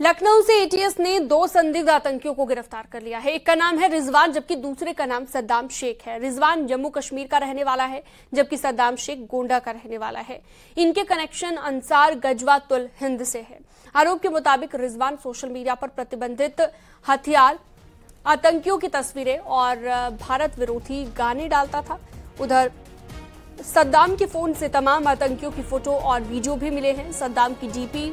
लखनऊ से एटीएस ने 2 संदिग्ध आतंकियों को गिरफ्तार कर लिया है। एक का नाम है रिजवान, जबकि दूसरे का नाम सद्दाम शेख है। रिजवान जम्मू कश्मीर का रहने वाला है, जबकि सद्दाम शेख गोंडा का रहने वाला है। इनके कनेक्शन अंसार गजवातुल हिंद से है। आरोप के मुताबिक रिजवान सोशल मीडिया पर प्रतिबंधित हथियार, आतंकियों की तस्वीरें और भारत विरोधी गाने डालता था। उधर सद्दाम के फोन से तमाम आतंकियों की फोटो और वीडियो भी मिले हैं। सद्दाम की डीपी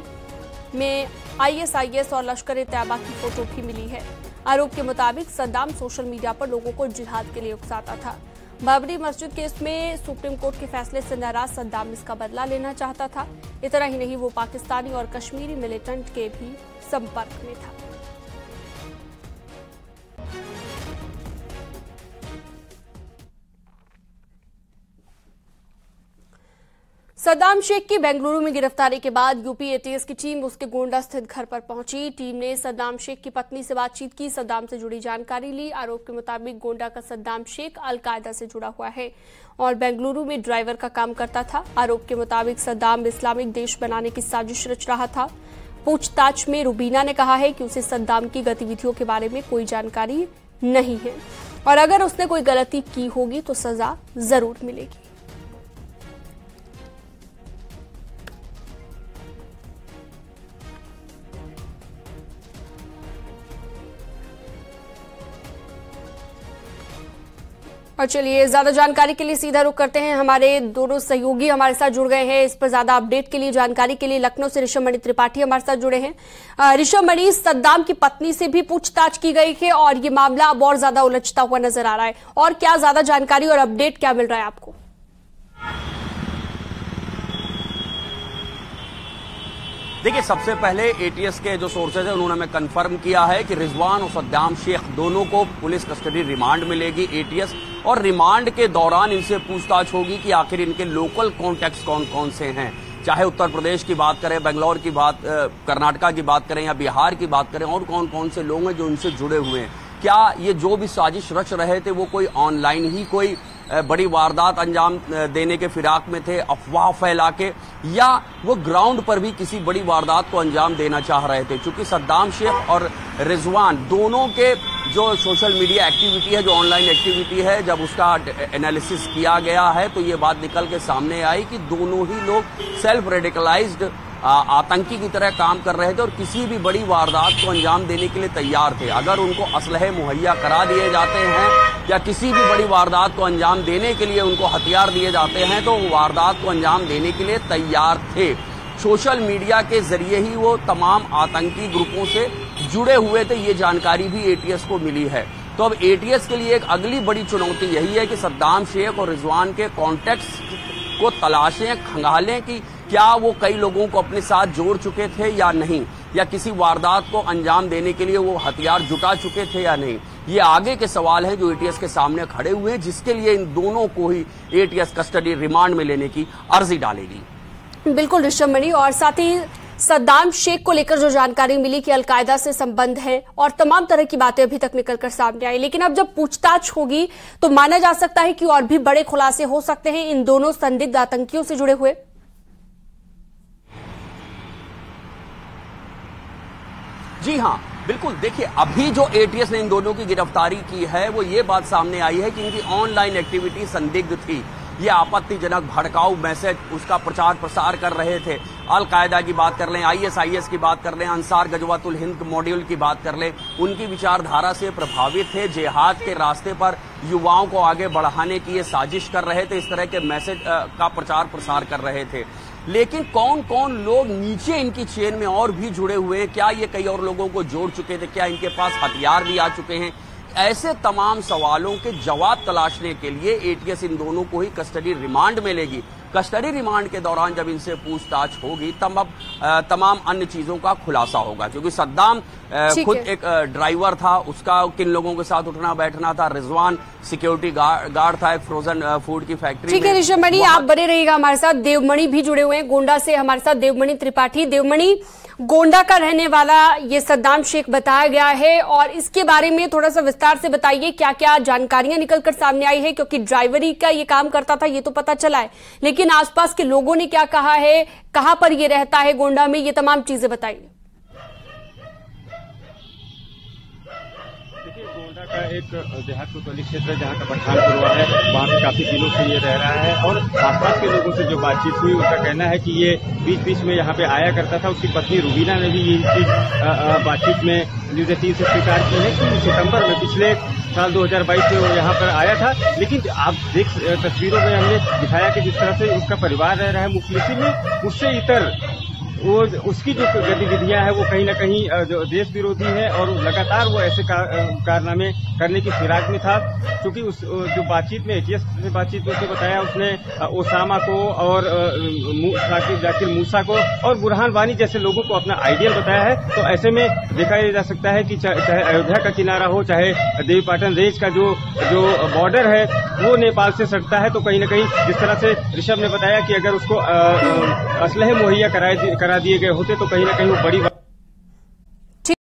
में आईएसआईएस और लश्कर-ए-तैयबा की फोटो भी मिली है। आरोप के मुताबिक सद्दाम सोशल मीडिया पर लोगों को जिहाद के लिए उकसाता था। बाबरी मस्जिद केस में सुप्रीम कोर्ट के फैसले से नाराज सद्दाम इसका बदला लेना चाहता था। इतना ही नहीं, वो पाकिस्तानी और कश्मीरी मिलिटेंट के भी संपर्क में था। सद्दाम शेख की बेंगलुरु में गिरफ्तारी के बाद यूपी एटीएस की टीम उसके गोंडा स्थित घर पर पहुंची। टीम ने सद्दाम शेख की पत्नी से बातचीत की, सद्दाम से जुड़ी जानकारी ली। आरोप के मुताबिक गोंडा का सद्दाम शेख अल-कायदा से जुड़ा हुआ है और बेंगलुरु में ड्राइवर का काम करता था। आरोप के मुताबिक सद्दाम इस्लामिक देश बनाने की साजिश रच रहा था। पूछताछ में रुबीना ने कहा है कि उसे सद्दाम की गतिविधियों के बारे में कोई जानकारी नहीं है और अगर उसने कोई गलती की होगी तो सजा जरूर मिलेगी। और चलिए, ज्यादा जानकारी के लिए सीधा रुख करते हैं। हमारे दोनों सहयोगी हमारे साथ जुड़ गए हैं। इस पर ज्यादा अपडेट के लिए, जानकारी के लिए लखनऊ से ऋषभमणि त्रिपाठी हमारे साथ जुड़े हैं। ऋषभमणि, सद्दाम की पत्नी से भी पूछताछ की गई है और ये मामला अब और ज्यादा उलझता हुआ नजर आ रहा है, और क्या ज्यादा जानकारी और अपडेट क्या मिल रहा है आपको? देखिए, सबसे पहले एटीएस के जो सोर्सेज है उन्होंने हमें कंफर्म किया है कि रिजवान और सद्दाम शेख दोनों को पुलिस कस्टडी रिमांड मिलेगी एटीएस, और रिमांड के दौरान इनसे पूछताछ होगी कि आखिर इनके लोकल कॉन्टैक्ट्स कौन कौन से हैं। चाहे उत्तर प्रदेश की बात करें, बेंगलोर की बात, कर्नाटका की बात करें या बिहार की बात करें, और कौन कौन से लोग हैं जो इनसे जुड़े हुए हैं। क्या ये जो भी साजिश रच रहे थे वो कोई ऑनलाइन ही कोई बड़ी वारदात अंजाम देने के फिराक में थे, अफवाह फैला के, या वो ग्राउंड पर भी किसी बड़ी वारदात को अंजाम देना चाह रहे थे। क्योंकि सद्दाम शेख और रिजवान दोनों के जो सोशल मीडिया एक्टिविटी है, जो ऑनलाइन एक्टिविटी है, जब उसका एनालिसिस किया गया है तो ये बात निकल के सामने आई कि दोनों ही लोग सेल्फ रेडिकलाइज्ड आतंकी की तरह काम कर रहे थे और किसी भी बड़ी वारदात को अंजाम देने के लिए तैयार थे। अगर उनको असलहे मुहैया करा दिए जाते हैं या किसी भी बड़ी वारदात को अंजाम देने के लिए उनको हथियार दिए जाते हैं तो वो वारदात को अंजाम देने के लिए तैयार थे। सोशल मीडिया के जरिए ही वो तमाम आतंकी ग्रुपों से जुड़े हुए थे, ये जानकारी भी एटीएस को मिली है। तो अब एटीएस के लिए एक अगली बड़ी चुनौती यही है कि सद्दाम शेख और रिजवान के कॉन्टैक्ट्स को तलाशें, खंगालें कि क्या वो कई लोगों को अपने साथ जोड़ चुके थे या नहीं, या किसी वारदात को अंजाम देने के लिए वो हथियार जुटा चुके थे या नहीं। ये आगे के सवाल हैं जो एटीएस के सामने खड़े हुए हैं, जिसके लिए इन दोनों को ही एटीएस कस्टडी रिमांड में लेने की अर्जी डालेगी। बिल्कुल ऋषभमणि, और साथ ही सद्दाम शेख को लेकर जो जानकारी मिली कि अलकायदा से संबंध है और तमाम तरह की बातें अभी तक निकलकर सामने आई, लेकिन अब जब पूछताछ होगी तो माना जा सकता है कि और भी बड़े खुलासे हो सकते हैं इन दोनों संदिग्ध आतंकियों से जुड़े हुए। जी हाँ, बिल्कुल। देखिए, अभी जो एटीएस ने इन दोनों की गिरफ्तारी की है वो ये बात सामने आई है कि इनकी ऑनलाइन एक्टिविटी संदिग्ध थी। ये आपत्तिजनक भड़काऊ मैसेज उसका प्रचार प्रसार कर रहे थे। अल-कायदा की बात कर लें, आईएसआईएस की बात कर लें, अंसार गजवातुल हिंद मॉड्यूल की बात कर लें, उनकी विचारधारा से प्रभावित थे। जिहाद के रास्ते पर युवाओं को आगे बढ़ाने की ये साजिश कर रहे थे, इस तरह के मैसेज का प्रचार प्रसार कर रहे थे। लेकिन कौन कौन लोग नीचे इनकी चेन में और भी जुड़े हुए हैं, क्या ये कई और लोगों को जोड़ चुके थे, क्या इनके पास हथियार भी आ चुके हैं, ऐसे तमाम सवालों के जवाब तलाशने के लिए एटीएस इन दोनों को ही कस्टडी रिमांड में लेगी। कस्टडी रिमांड के दौरान जब इनसे पूछताछ होगी तब अब तमाम अन्य चीजों का खुलासा होगा। क्योंकि सद्दाम खुद एक ड्राइवर था, उसका किन लोगों के साथ उठना बैठना था। रिजवान सिक्योरिटी गार्ड था एक फ्रोजन फूड की फैक्ट्री। ठीक है ऋषभमणि, आप बने रहिएगा हमारे साथ। देवमणि भी जुड़े हुए हैं गोंडा से हमारे साथ, देवमणि त्रिपाठी। देवमणि, गोंडा का रहने वाला ये सद्दाम शेख बताया गया है, और इसके बारे में थोड़ा सा विस्तार से बताइए क्या क्या जानकारियां निकलकर सामने आई है, क्योंकि ड्राइवरी का ये काम करता था ये तो पता चला है, लेकिन आसपास के लोगों ने क्या कहा है, कहां पर ये रहता है गोंडा में, ये तमाम चीजें बताइए। एक देहात कोतवाली क्षेत्र जहाँ का पठानपुरवा है, वहाँ पे काफी दिनों से ये रह रहा है और आसपास के लोगों से जो बातचीत हुई उनका कहना है कि ये बीच बीच में यहाँ पे आया करता था। उसकी पत्नी रुबीना ने भी ये चीज बातचीत में न्यूज़ 18 से स्वीकार की है कि सितंबर में पिछले साल 2022 में वो यहाँ पर आया था। लेकिन आप देख तस्वीरों में हमने दिखाया कि जिस तरह से उसका परिवार रह रहा है मुखलिसी में, उससे इतर वो उसकी जो गतिविधियां है वो कहीं न कहीं जो देश विरोधी है और लगातार वो ऐसे कारनामे करने की फिराक में था। क्योंकि उस जो बातचीत में एटीएस से बातचीत में उसने बताया, उसने ओसामा को और जाकिर मूसा को और बुरहान वानी जैसे लोगों को अपना आइडियल बताया है। तो ऐसे में देखा जा सकता है कि चाहे अयोध्या का किनारा हो, चाहे देवीपाटन रेंज का जो बॉर्डर है वो नेपाल से सटता है। तो कहीं न कहीं जिस तरह से ऋषभ ने बताया कि अगर उसको असलहे मुहैया करा दिए गए होते तो कहीं न कहीं वो बड़ी